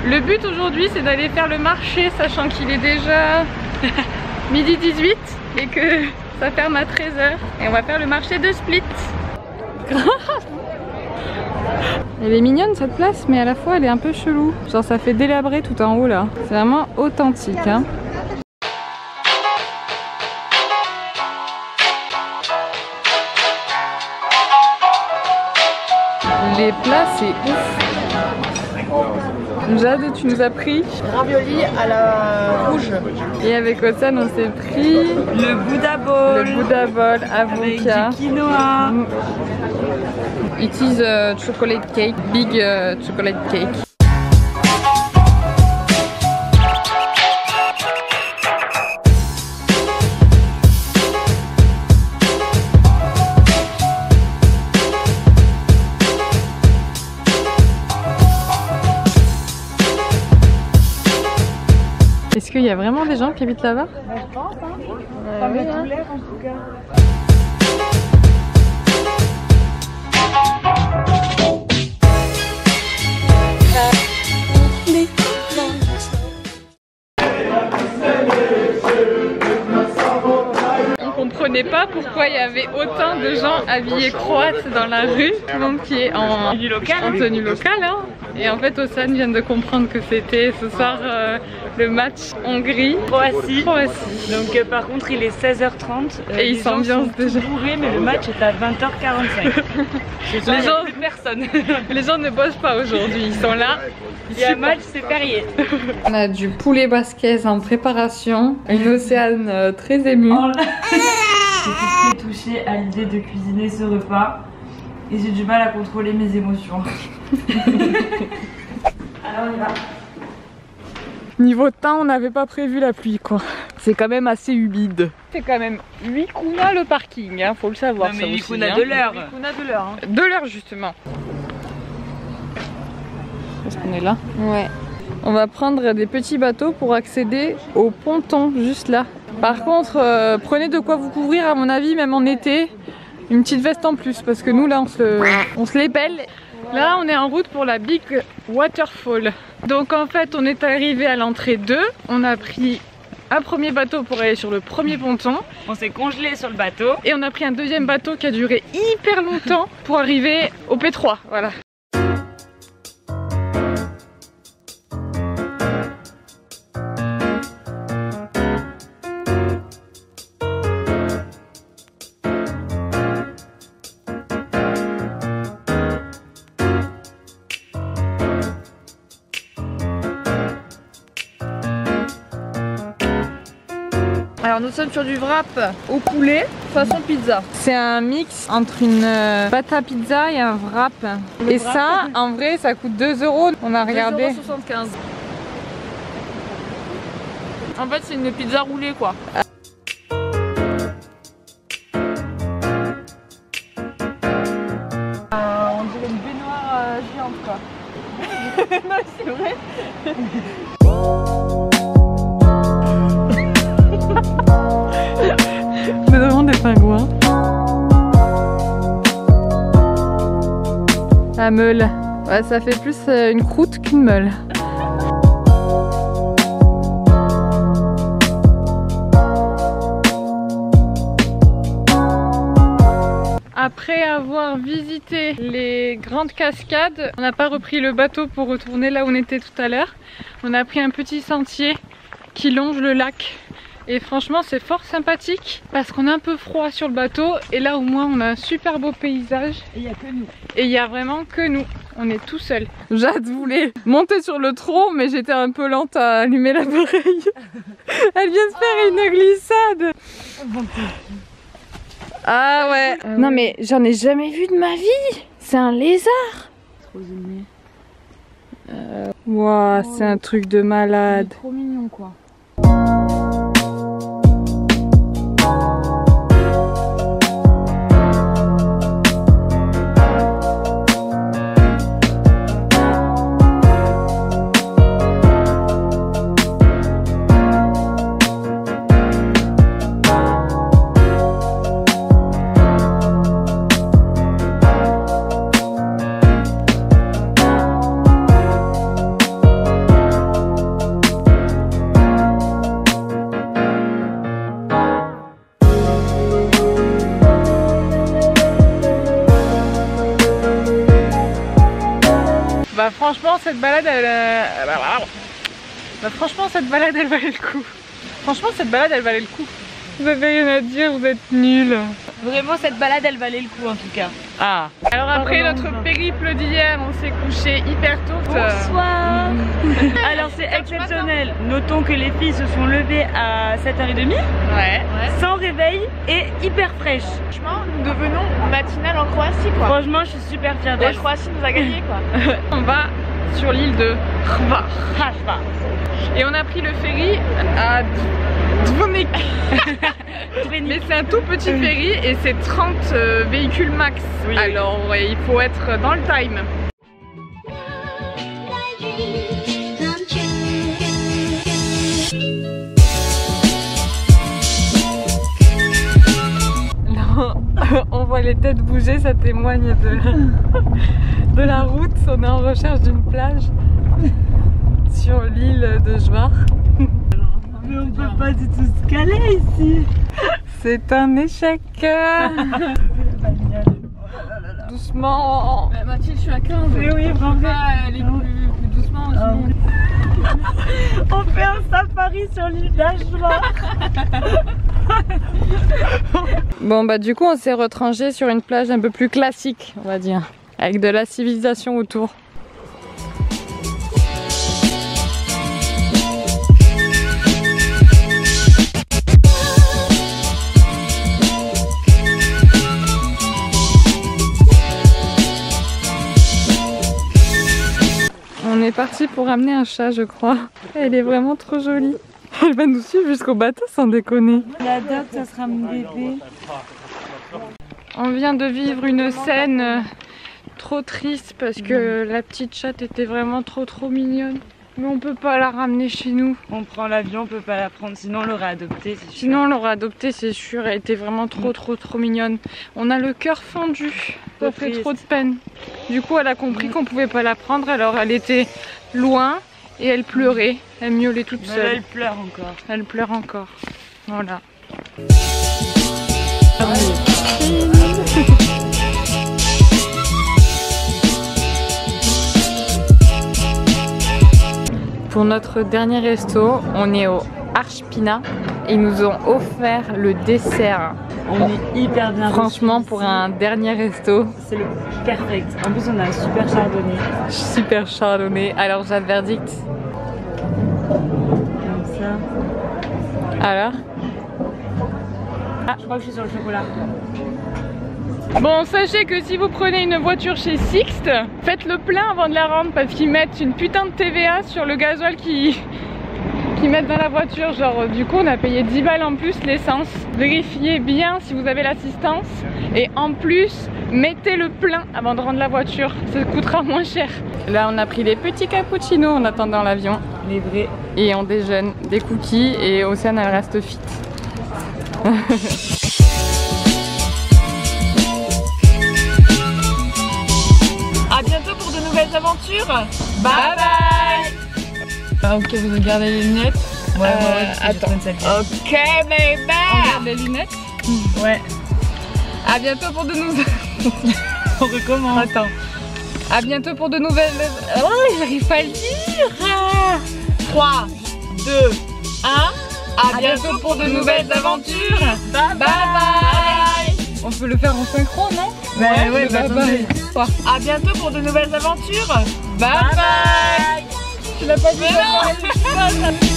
Le but aujourd'hui c'est d'aller faire le marché, sachant qu'il est déjà midi 18 et que ça ferme à 13h. Et on va faire le marché de Split. Elle est mignonne cette place, mais à la fois elle est un peu chelou. Genre ça fait délabré tout en haut là. C'est vraiment authentique hein. Les plats c'est ouf. Jade, tu nous as pris ravioli à la rouge. Et avec Ossane on s'est pris le Buddha Bowl. Le Buddha Bowl avocat. Avec du quinoa. It is a chocolate cake, big chocolate cake. Est-ce qu'il y a vraiment des gens qui habitent là-bas? Je pense, hein. Ça met tout l'air en tout cas. On comprenait pas pourquoi il y avait autant de gens habillés croates dans la rue, tout le monde qui est en tenue locale hein. Et en fait Ossane vient de comprendre que c'était ce soir le match Hongrie-Croatie. Donc par contre il est 16h30 et ils s'ambiancent déjà. Bourrés, mais le match est à 20h45. Les gens, plus personne. Les gens ne bossent pas aujourd'hui, ils sont là. Il y a un match, c'est férié. On a du poulet basquaise en préparation, une Océane très émue. Je suis très touchée à l'idée de cuisiner ce repas et j'ai du mal à contrôler mes émotions. Alors on y va. Niveau temps, on n'avait pas prévu la pluie quoi. C'est quand même assez humide. C'est quand même 8 kunas le parking, hein, faut le savoir. Non mais ça 8 aussi, kunas hein. de l'heure. 8 kunas de l'heure. Hein. De l'heure justement. Est-ce qu'on est là? Ouais. On va prendre des petits bateaux pour accéder au ponton juste là. Par contre, prenez de quoi vous couvrir à mon avis, même en été. Une petite veste en plus parce que nous là on se les pèle. Là on est en route pour la Big Waterfall. Donc en fait on est arrivé à l'entrée 2. On a pris un premier bateau pour aller sur le premier ponton. On s'est congelé sur le bateau. Et on a pris un deuxième bateau qui a duré hyper longtemps pour arriver au P3. Voilà. Alors nous sommes sur du wrap au poulet façon pizza. C'est un mix entre une pâte à pizza et un wrap. Et ça, en vrai, ça coûte 2 €. On a regardé. 2,75 €. En fait, c'est une pizza roulée quoi. On dirait une baignoire géante quoi. Non, c'est vrai. C'est vraiment des pingouins. La meule. Ouais, ça fait plus une croûte qu'une meule. Après avoir visité les grandes cascades, on n'a pas repris le bateau pour retourner là où on était tout à l'heure. On a pris un petit sentier qui longe le lac. Et franchement c'est fort sympathique parce qu'on a un peu froid sur le bateau et là au moins on a un super beau paysage. Et il n'y a que nous. Et il n'y a vraiment que nous, on est tout seul. Jade voulait monter sur le tronc mais j'étais un peu lente à allumer l'appareil. Elle vient de faire une glissade. Ah ouais. Non mais j'en ai jamais vu de ma vie. C'est un lézard. Trop aimé. Waouh, c'est un truc de malade. Trop mignon quoi. Bah franchement cette balade elle valait le coup. Franchement cette balade elle valait le coup. Vous avez rien à dire, vous êtes nuls. Vraiment cette balade elle valait le coup en tout cas. Ah. Alors après notre périple d'hier, on s'est couché hyper tôt. Bonsoir. Alors c'est exceptionnel. Notons que les filles se sont levées à 7h30. Ouais. Sans réveil et hyper fraîches. Franchement, nous devenons matinale en Croatie quoi. Franchement, je suis super fière d'elle. La Croatie nous a gagné quoi. On va sur l'île de Hvar. Et on a pris le ferry à Dvonik. Mais c'est un tout petit ferry et c'est 30 véhicules max. Oui, alors ouais, il faut être dans le time. On voit les têtes bouger, ça témoigne de la route. On est en recherche d'une plage sur l'île de Hvar. Mais on peut pas du tout se caler ici. C'est un échec. Doucement. Mathilde, je suis à 15. Mais oui, vraiment. Elle est plus doucement aussi. On fait un safari sur l'île d'Hvar. Bon bah du coup on s'est retranché sur une plage un peu plus classique on va dire, avec de la civilisation autour. On est parti pour ramener un chat je crois. Elle est vraiment trop jolie. Elle va nous suivre jusqu'au bateau sans déconner. La dot, ça sera mon bébé. On vient de vivre une scène trop triste parce que la petite chatte était vraiment trop mignonne. Mais on peut pas la ramener chez nous. On prend l'avion, on peut pas la prendre, sinon on l'aurait adoptée, c'est sûr. Sinon on l'aurait adoptée, c'est sûr. Elle était vraiment trop mignonne. On a le cœur fendu. Ça fait trop de peine. Du coup elle a compris qu'on pouvait pas la prendre, alors elle était loin. Et elle pleurait, elle miaulait toute seule. Là, elle pleure encore. Elle pleure encore. Voilà. Pour notre dernier resto, on est au Archpina et ils nous ont offert le dessert. On est hyper bien. Franchement, pour un dernier resto, c'est le perfect. En plus, on a un super chardonnay. Super chardonnay. Alors, j'ai un verdict. Comme ça. Alors? Ah, je crois que je suis sur le chocolat. Bon, sachez que si vous prenez une voiture chez Sixt, faites le plein avant de la rendre parce qu'ils mettent une putain de TVA sur le gasoil qu'ils mettent dans la voiture. Genre, du coup, on a payé 10 balles en plus l'essence. Vérifiez bien si vous avez l'assistance et en plus, mettez le plein avant de rendre la voiture. Ça coûtera moins cher. Là, on a pris des petits cappuccinos en attendant l'avion. Les vrais. Et on déjeune des cookies et Océane, elle reste fit. À bientôt pour de nouvelles aventures. Bye bye. Ah, ok, vous regardez les lunettes. Ouais, attends. Ok, baby. On regarde les lunettes. Ouais. À bientôt pour de nouvelles. On recommence. Attends. À bientôt pour de nouvelles. Oh, j'arrive pas à le dire. 3, 2, 1. À bientôt pour de nouvelles aventures. Bye bye. On peut le faire en synchro, non? Ouais, bye bye. À bientôt pour de nouvelles aventures. Bye bye. Tu l'as pas dit?